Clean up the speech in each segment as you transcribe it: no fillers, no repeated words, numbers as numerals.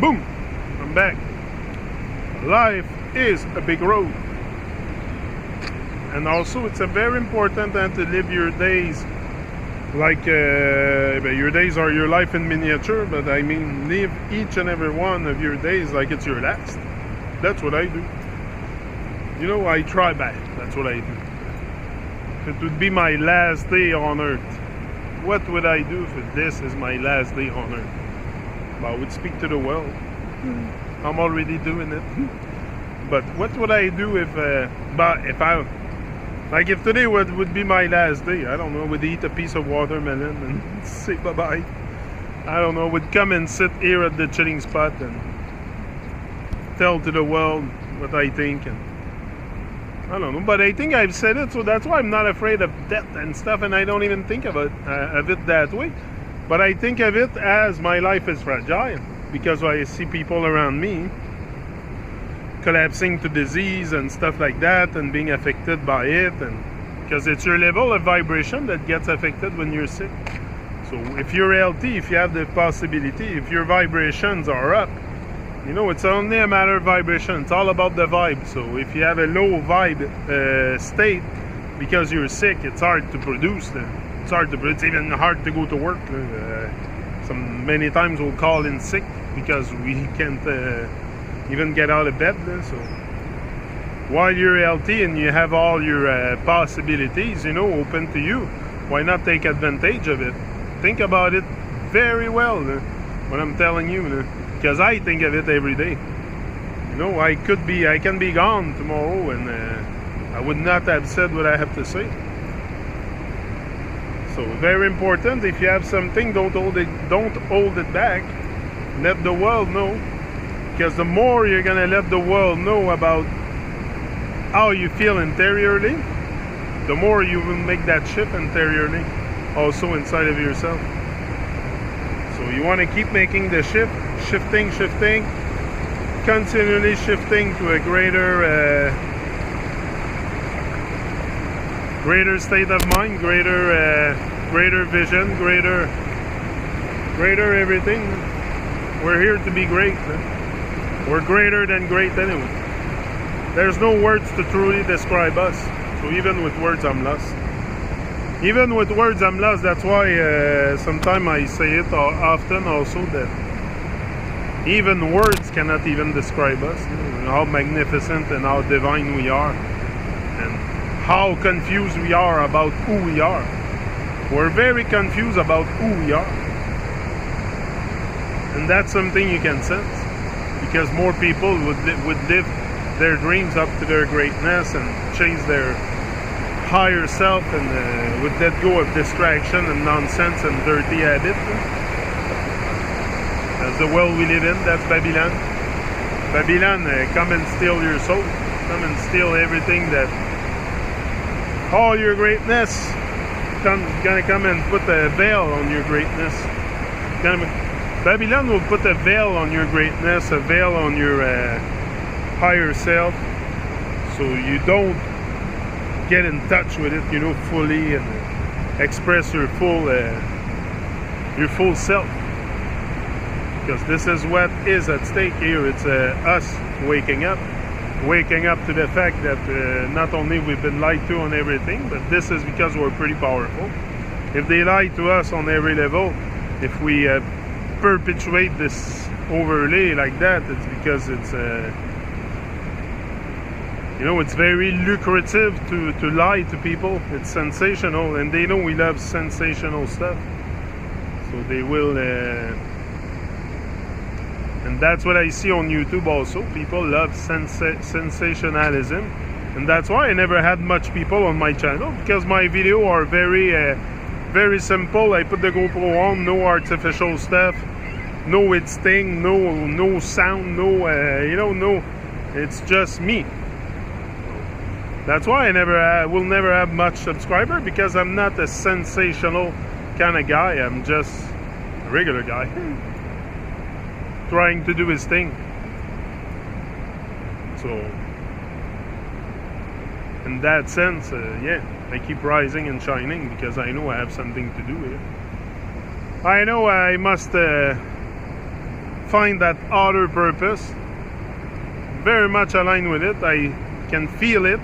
Boom! I'm back. Life is a big road. And also it's a very important thing to live your days like your days are your life in miniature, but I mean live each and every one of your days like it's your last. That's what I do. You know, I try back. That's what I do. If it would be my last day on earth, what would I do if this is my last day on earth? Well, I would speak to the world. I'm already doing it. But what would I do if today would be my last day? I don't know, would eat a piece of watermelon and say bye-bye. I don't know, would come and sit here at the chilling spot and tell to the world what I think. And I don't know, but I think I've said it, so that's why I'm not afraid of death and stuff, and I don't even think of it that way. But I think of it as my life is fragile, because I see people around me collapsing to disease and stuff like that and being affected by it, and because it's your level of vibration that gets affected when you're sick. So if you're healthy, if you have the possibility, if your vibrations are up, you know, it's only a matter of vibration. It's all about the vibe. So if you have a low vibe state because you're sick, it's hard to produce. It's even hard to go to work. Many times we'll call in sick because we can't even get out of bed. So while you're healthy and you have all your possibilities, you know, open to you, why not take advantage of it? Think about it very well, what I'm telling you, because I think of it every day. You know, I can be gone tomorrow, and I would not have said what I have to say. So very important. If you have something, don't hold it back. Let the world know, because the more you're gonna let the world know about how you feel interiorly, the more you will make that shift interiorly, also inside of yourself. So you want to keep making the shift, shifting, continually shifting to a greater state of mind, greater vision, greater everything. We're here to be great. We're greater than great anyway. There's no words to truly describe us. So even with words, I'm lost. Even with words, I'm lost. That's why sometimes I say it often also, that even words cannot even describe us. You know, how magnificent and how divine we are, and how confused we are about who we are. We're very confused about who we are. And that's something you can sense, because more people would live their dreams up to their greatness and chase their higher self, and would let go of distraction and nonsense and dirty habits. That's the world we live in. That's Babylon. Babylon, come and steal your soul. Come and steal everything that all your greatness. Gonna come and put a veil on your greatness. Babylon will put a veil on your greatness, a veil on your higher self, so you don't get in touch with it, you know, fully, and express your full self. Because this is what is at stake here. It's us waking up to the fact that not only we've been lied to on everything, but this is because we're pretty powerful. If they lie to us on every level, if we perpetuate this overlay like that, it's because it's you know, it's very lucrative to lie to people. It's sensational, and they know we love sensational stuff, so they will and that's what I see on YouTube also. People love sensationalism, and that's why I never had much people on my channel, because my video are very simple. I put the GoPro on, no artificial stuff, no editing, no sound, no, it's just me. That's why I will never have much subscriber, because I'm not a sensational kind of guy. I'm just a regular guy trying to do his thing. So in that sense, yeah, I keep rising and shining, because I know I have something to do here. I know I must find that other purpose. Very much aligned with it. I can feel it.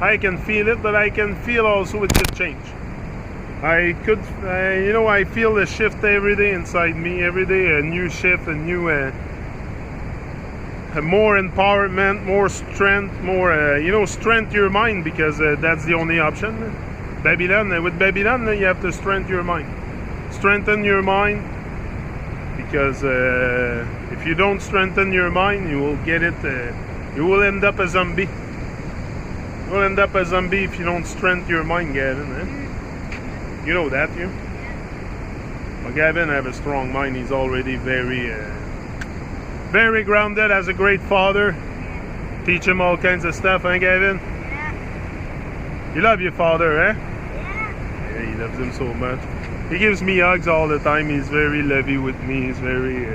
I can feel it, but I can feel also it could change. I could, I feel the shift every day inside me. Every day a new shift, a new, more empowerment, more strength, more, strength your mind, because that's the only option. With Babylon, you have to strengthen your mind. Strengthen your mind, because if you don't strengthen your mind, you will get it. You will end up a zombie. You will end up a zombie if you don't strengthen your mind, Gavin. You know that, you? Well, Gavin have a strong mind. He's already very grounded as a great father. Teach him all kinds of stuff, huh, Gavin? Yeah. You love your father, eh? Yeah. Yeah, he loves him so much. He gives me hugs all the time. He's very lovey with me. He's very...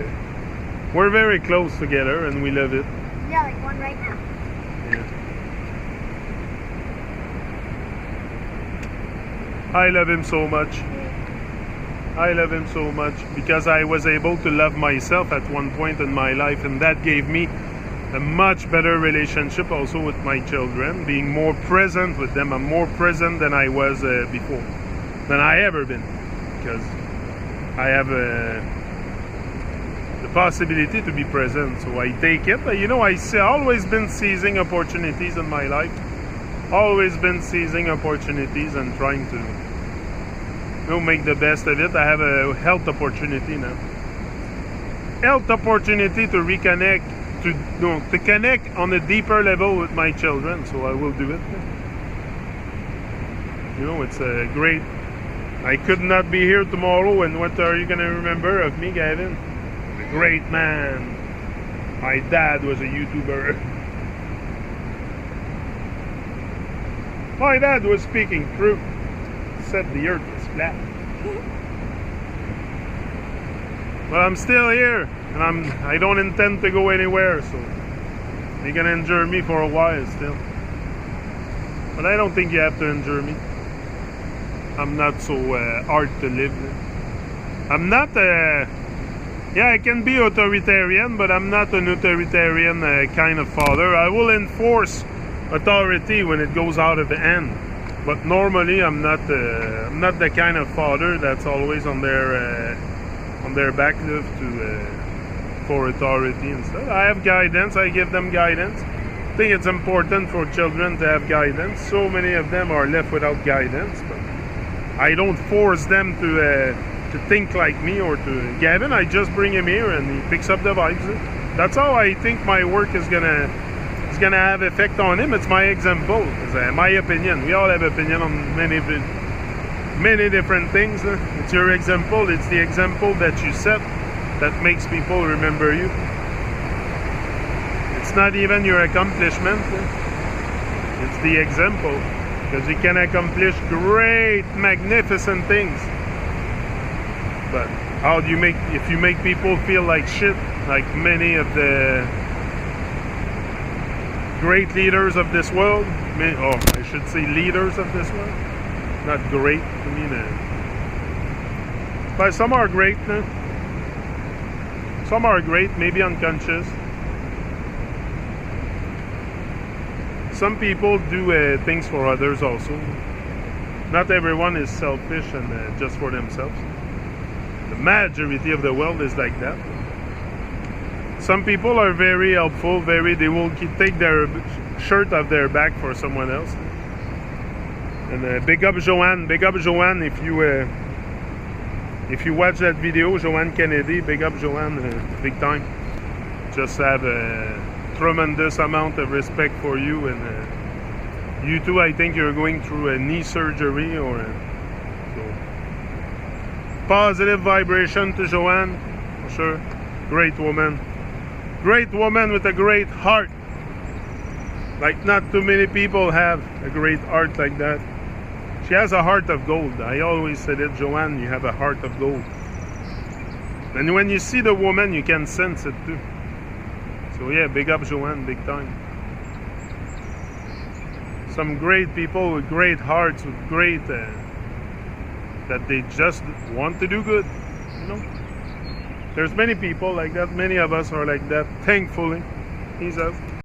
we're very close together, and we love it. Yeah, like one right now. Yeah. I love him so much. I love him so much because I was able to love myself at one point in my life, and that gave me a much better relationship also with my children, being more present with them. I'm more present than I was before, than I ever been, because I have the possibility to be present, so I take it. I always been seizing opportunities in my life, always been seizing opportunities and trying to make the best of it. I have a health opportunity now. Health opportunity to reconnect, to connect on a deeper level with my children, so I will do it. It's a great... I could not be here tomorrow, and what are you going to remember of me, Gavin? A great man. My dad was a YouTuber. My dad was speaking truth. Said the earth was flat. But I'm still here, and I don't intend to go anywhere, so you're gonna endure me for a while still. But I don't think you have to endure me. I'm not so hard to live with. I'm not I can be authoritarian, but I'm not an authoritarian kind of father. I will enforce authority when it goes out of hand. But normally, I'm not the kind of father that's always on their back for authority and stuff. I have guidance. I give them guidance. I think it's important for children to have guidance. So many of them are left without guidance, but I don't force them to think like me or to Gavin. I just bring him here and he picks up the vibes. That's how I think my work is gonna have effect on him. It's my example. It's my opinion. We all have opinion on many different things. It's your example. It's the example that you set that makes people remember you. It's not even your accomplishment. It's the example, because you can accomplish great, magnificent things. But how do you if you make people feel like shit, like many of the great leaders of this world, I should say leaders of this world, not great, but some are great, some are great, maybe unconscious. Some people do things for others also. Not everyone is selfish and just for themselves. The majority of the world is like that. Some people are very helpful, they will take their shirt off their back for someone else. And big up Joanne, if you watch that video, Joanne Kennedy, big up Joanne, big time. Just have a tremendous amount of respect for you, and you too, I think you're going through a knee surgery so positive vibration to Joanne, for sure. Great woman with a great heart. Like not too many people have a great heart like that. She has a heart of gold. I always said it, Joanne, you have a heart of gold. And when you see the woman, you can sense it too. So yeah, big up Joanne, big time. Some great people with great hearts, with great, that they just want to do good, There's many people like that. Many of us are like that, thankfully. He says.